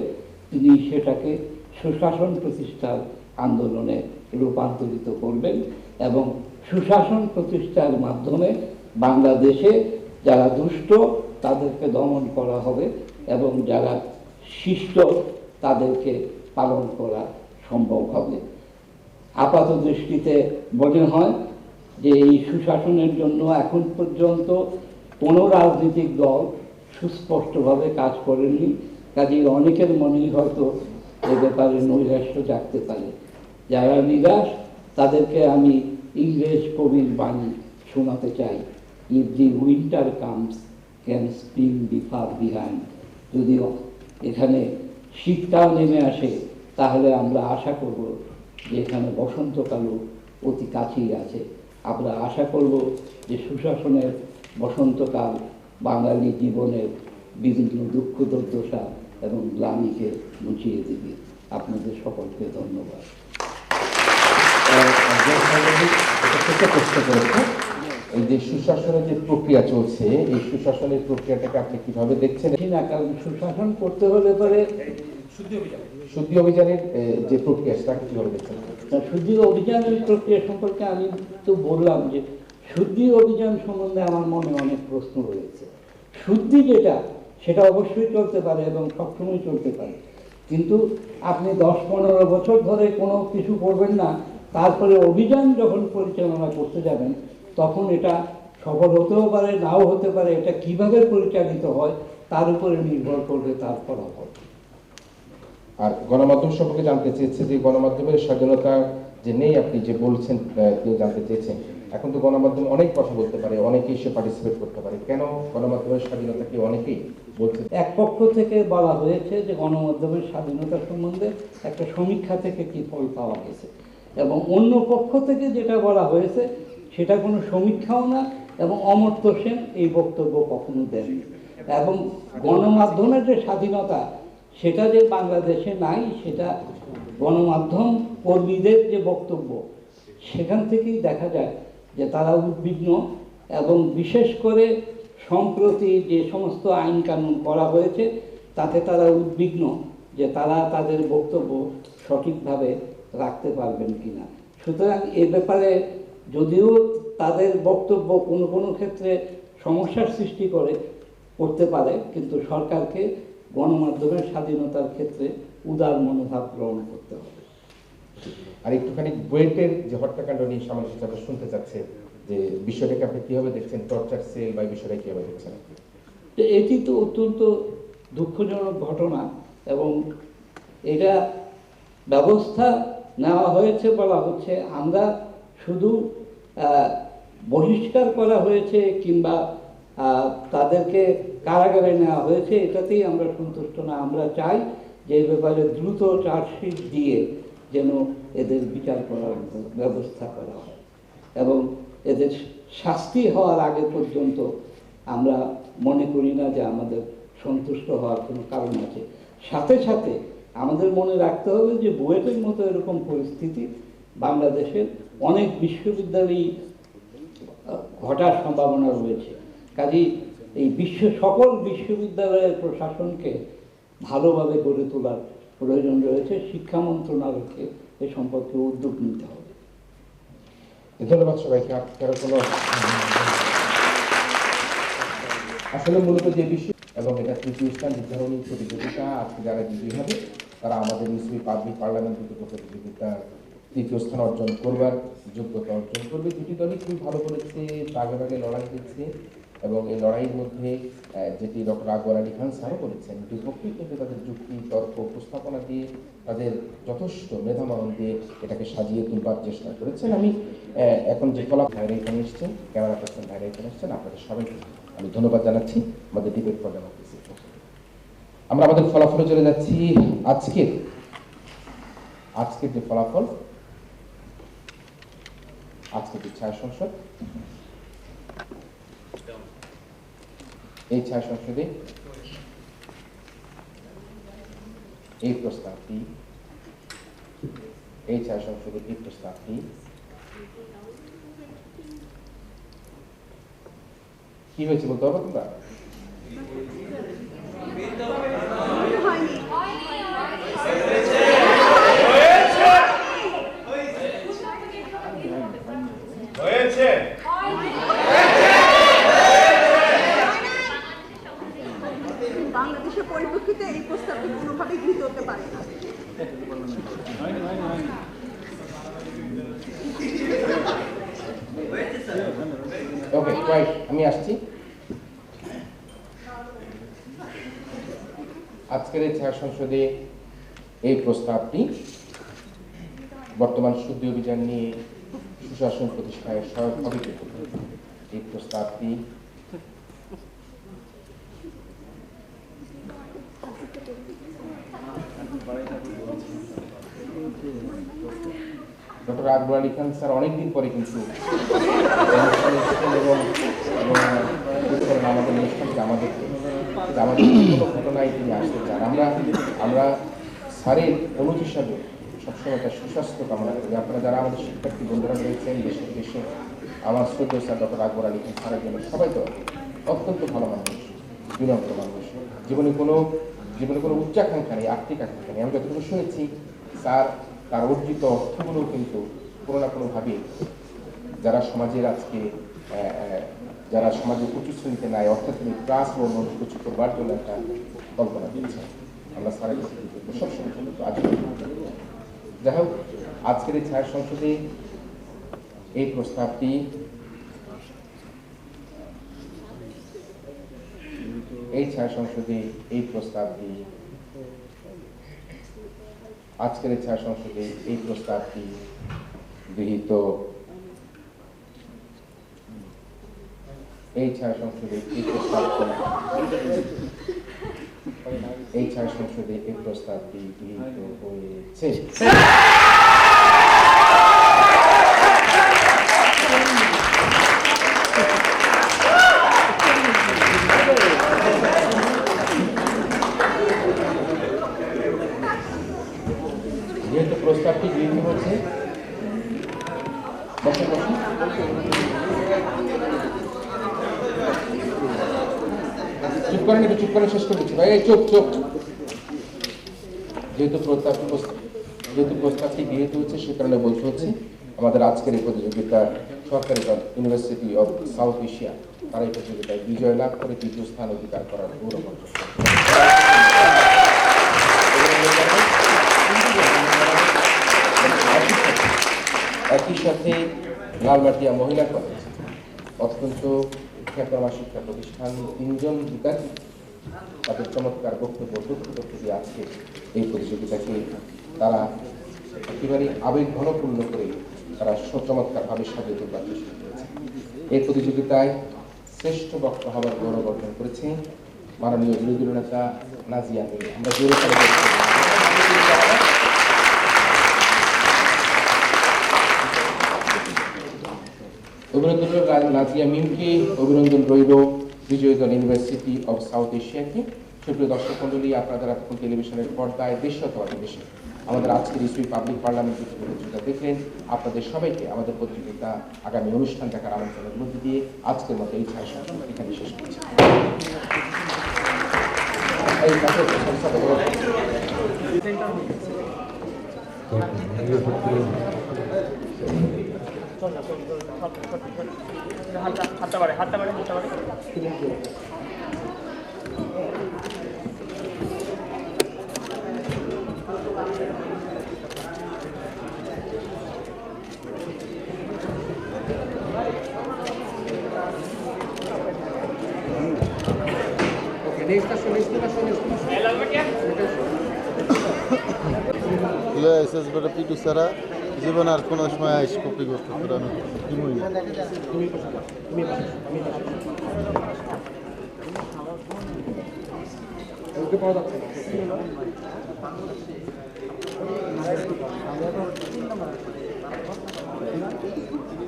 তিনি সেটাকে সুশাসন প্রতিষ্ঠার আন্দোলনে রূপান্তরিত করবেন এবং সুশাসন প্রতিষ্ঠার মাধ্যমে বাংলাদেশে যারা দুষ্ট তাদেরকে দমন করা হবে এবং যারা শিষ্ট তাদেরকে পালন করা সম্ভব হবে। আপাত দৃষ্টিতে মনে হয় যে এই সুশাসনের জন্য এখন পর্যন্ত কোনো রাজনৈতিক দল সুস্পষ্টভাবে কাজ করেননি। কাজেই অনেকের মনেই হয়তো এ ব্যাপারে নৈরাশ্য জাগতে পারে। যারা নিরাশ তাদেরকে আমি ইংরেজ কবির বাণী শোনাতে চাই, if the winter comes can spring be far behind. যদিও এখানে শীতকাল নেমে আসে তাহলে আমরা আশা করব যে এখানে বসন্তকালও অতি কাছেই আছে। আমরা আশা করব যে সুশাসনের বসন্তকাল বাঙালি জীবনের বিভিন্ন দুঃখ দুর্দশা এবং গ্লানিকে মুছিয়ে দেবে। আপনাদের সকলকে ধন্যবাদ। প্রশ্ন করেছে, এই যে সুশাসনের যে প্রক্রিয়া চলছে, এই সুশাসনের প্রক্রিয়াটাকে আপনি কিভাবে দেখছেন? না, কারণ সুশাসন করতে হলে পরে শুদ্ধি অভিযানের যে প্রক্রিয়া সেটাকে কিভাবে দেখছেন? শুদ্ধি অভিযানের প্রক্রিয়া সম্পর্কে আমি তো বললাম যে শুদ্ধি অভিযান সম্বন্ধে আমার মনে অনেক প্রশ্ন রয়েছে। শুদ্ধি যেটা সেটা অবশ্যই চলতে পারে এবং সবসময় চলতে পারে, কিন্তু আপনি 10-15 বছর ধরে কোনো কিছু করবেন না, তারপরে অভিযান যখন পরিচালনা করতে যাবেন তখন এটা সফল হতেও পারে, নাও হতে পারে। এটা কিভাবে পরিচালিত হয় তার উপরে নির্ভর করবে তার ফলাফল। আর গণমাধ্যম সম্পর্কে জানতে চেয়েছে যে গণমাধ্যমের স্বাধীনতা যে নেই, আপনি যে বলছেন তিনি জানতে চেয়েছেন। এখন তো গণমাধ্যম অনেক কথা বলতে পারে, অনেকেই সে পার্টিসিপেট করতে পারে, কেন গণমাধ্যমের স্বাধীনতাকে অনেকেই বলছে? এক পক্ষ থেকে বলা হয়েছে যে গণমাধ্যমের স্বাধীনতা সম্বন্ধে একটা সমীক্ষা থেকে কি ফল পাওয়া গেছে, এবং অন্য পক্ষ থেকে যেটা বলা হয়েছে সেটা কোনো সমীক্ষাও না, এবং অমর্ত্য সেন এই বক্তব্য কখনো দেননি। এবং গণমাধ্যমের যে স্বাধীনতা সেটা যে বাংলাদেশে নাই, সেটা গণমাধ্যম কর্মীদের যে বক্তব্য সেখান থেকেই দেখা যায় যে তারা উদ্বিগ্ন, এবং বিশেষ করে সম্প্রতি যে সমস্ত আইন কানুন করা হয়েছে তাতে তারা উদ্বিগ্ন যে তারা তাদের বক্তব্য সঠিকভাবে রাখতে পারবেন কিনা। সুতরাং এ ব্যাপারে যদিও তাদের বক্তব্য কোনো কোনো ক্ষেত্রে সমস্যার সৃষ্টি করতে পারে, কিন্তু সরকারকে গণমাধ্যমের স্বাধীনতার ক্ষেত্রে উদার মনোভাব গ্রহণ করতে হবে। আর একটুখানি বুয়েটের যে হত্যাকাণ্ড নিয়ে সামনে হিসাবে শুনতে চাচ্ছে, যে বিষয়টাকে আপনি কিভাবে দেখছেন? টর্চার সেল বা বিষয়টা কিভাবে দেখছেন? এটি তো অত্যন্ত দুঃখজনক ঘটনা, এবং এটা ব্যবস্থা নেওয়া হয়েছে বলা হচ্ছে। আমরা শুধু বহিষ্কার করা হয়েছে কিংবা তাদেরকে কারাগারে নেওয়া হয়েছে এটাতেই আমরা সন্তুষ্ট না। আমরা চাই যে এই ব্যাপারে দ্রুত চার্জশিট দিয়ে যেন এদের বিচার করার ব্যবস্থা করা হয়, এবং এদের শাস্তি হওয়ার আগে পর্যন্ত আমরা মনে করি না যে আমাদের সন্তুষ্ট হওয়ার কোনো কারণ আছে। সাথে সাথে আমাদের মনে রাখতে হবে যে বুয়েটের মতো এরকম পরিস্থিতি বাংলাদেশের অনেক বিশ্ববিদ্যালয়ে ঘটার সম্ভাবনা রয়েছে। কাজেই এই সকল বিশ্ববিদ্যালয়ের প্রশাসনকে ভালোভাবে গড়ে তোলার প্রয়োজন রয়েছে। শিক্ষা মন্ত্রণালয়কে এ সম্পর্কে উদ্যোগ নিতে হবে। ধন্যবাদ সবাইকে। আপনারা কোনো আসলে মূলত যে বিষয়, এবং এটা তৃতীয় স্থান নির্ধারণী প্রতিযোগিতা, আজকে যারা বিজয়ী হবে তারা আমাদের মিসরি পাবলিক পার্লামেন্ট দুটো প্রতিযোগিতার তৃতীয় স্থান অর্জন করবার যোগ্যতা অর্জন করবে। দুটি দলই খুবই ভালো করেছে, বাগে বাগে লড়াই হয়েছে, এবং এই লড়াইয়ের মধ্যে যেটি ডক্টর আকবর আলী খান স্যারও বলেছেন, দুপক্ষই কিন্তু তাদের যুক্তি তর্ক উপস্থাপনা দিয়ে, তাদের যথেষ্ট মেধামরণ দিয়ে এটাকে সাজিয়ে তুলবার চেষ্টা করেছেন। আমি এখন যে ফলাফল ভাইরা এখানে এসছেন, ক্যামেরা পার্সন ভাইরা এখানে এসছেন, আপনাদের সবাইকে আমি ধন্যবাদ জানাচ্ছি। আমাদের ডিবেট ফর ডেমোক্রেসি, আমরা আমাদের ফলাফলে চলে যাচ্ছি। আজকের যে ফলাফল, আজকে যে ছায়া সংসদ, এই ছায়া সংসদে এই প্রস্তাবটি, এই ছায়া সংসদে এই প্রস্তাবটি কি হয়েছে বলতে হবে তোমরা? বাংলাদেশের পরিপ্রেক্ষিতে এই প্রস্তাবটি কোনোভাবেই গৃহীত হতে পারে না। আমি আসছি। আজকের এই ছায়া সংসদে এই প্রস্তাবটি বর্তমান শুদ্ধি অভিযান নিয়ে সুশাসন প্রতিষ্ঠায় সহায়ক হবে। এই প্রস্তাবটি ডক্টর আকবর আলী খান স্যার অনেকদিন পরে কিন্তু এবং আমাদের অনুষ্ঠানকে আমাদের কোনো ঘটনায় তিনি আসতে চান। আমরা স্যারের অনুজ হিসাবে সবসময় একটা সুস্বাস্থ্য কামনা করি। আপনারা যারা আমাদের শিক্ষার্থী বন্ধুরা রয়েছেন দেশে বিদেশে, আমার শ্রদ্ধেয় স্যার ডক্টর আকবর আলী খান স্যারের জন্য সবাই তো অত্যন্ত ভালো মানুষ, বিনম্র মানুষ, জীবনে কোনো উচ্চাকাঙ্ক্ষা নেই, আর্থিক আকাঙ্ক্ষা নেই। আমি যতটুকু শুনেছি স্যার তার অর্জিত অর্থগুলো কিন্তু কোনো না কোনোভাবে যারা সমাজের আজকে যারা সমাজের উঁচু শ্রেণীতে নাই অর্থাৎ তিনি ক্লাস ও উঁচু করবার জন্য একটা কল্পনা দিয়েছেন। আমরা স্যারের সবসময় আজ যাই হোক, আজকের এই ছায়া সংসদে এই প্রস্তাবটি আজকের এই ছায়া সংসদে এই প্রস্তাবটি গৃহীত এই ছায়া সংসদে এই প্রস্তাবটি গৃহীত হয়েছে। যেহেতু প্রস্তাবটি গৃহীত হয়েছে, চুপ করেন শেষ করে দিচ্ছি ভাই, চুপ। যেহেতু প্রস্তাবটি গৃহীত হচ্ছে সে কারণে বলতে হচ্ছে আমাদের আজকের এই প্রতিযোগিতার সরকারি ইউনিভার্সিটি অব সাউথ এশিয়া তারা এই প্রতিযোগিতায় বিজয় লাভ করে তৃতীয় স্থান অধিকার করার গৌরব অর্জন করে। একই সাথে লালমাটিয়া মহিলা কলেজ অত্যন্ত খ্যাতনামা শিক্ষা প্রতিষ্ঠান 3 জন বিদ্যার্থী তাদের চমৎকার বক্তব্য দিয়ে আজকে এই প্রতিযোগিতাকে তারা একেবারে আবেগ ঘনপূর্ণ করে তারা চমৎকারভাবে সাজিয়ে তোলার চেষ্টা করেছে। এই প্রতিযোগিতায় শ্রেষ্ঠ বক্তা হওয়ার গৌরব অর্জন করেছে মাননীয় বিরোধী নেতা নাজিয়া মিম। আমরা জোরে অভিনন্দন নাজিয়া মিমকে অভিনন্দন রইল বিজয়ী দল ইউনিভার্সিটি অব সাউথ এশিয়াকে। সুপ্রিয় দর্শক মন্ডলী, আপনারা যারা তখন টেলিভিশনের পর্দায় দেশে অথবা বিদেশে আমাদের আজকের ইস্যু পাবলিক পার্লামেন্টের প্রতিযোগিতা দেখলেন, আপনাদের সবাইকে আমাদের প্রতিযোগিতা আগামী অনুষ্ঠান দেখার আমন্ত্রণের মধ্যে দিয়ে আজকের মতো এই ছায়া সংসদ এখানে শেষ করছি। হাতটা বাড়ে পিটু ছাড়া জীবন আর কোনো সময় আইস কপি করতে পারে আমি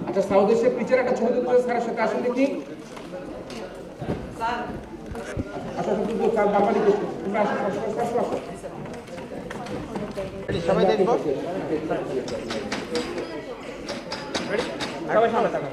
আচ্ছা, সাউথ এশিয়া পিচার একটা ছবি তুলতে স্যারের সাথে আসেন দেখি। সবাই দেখবো। সবাই সামনে থাকুন।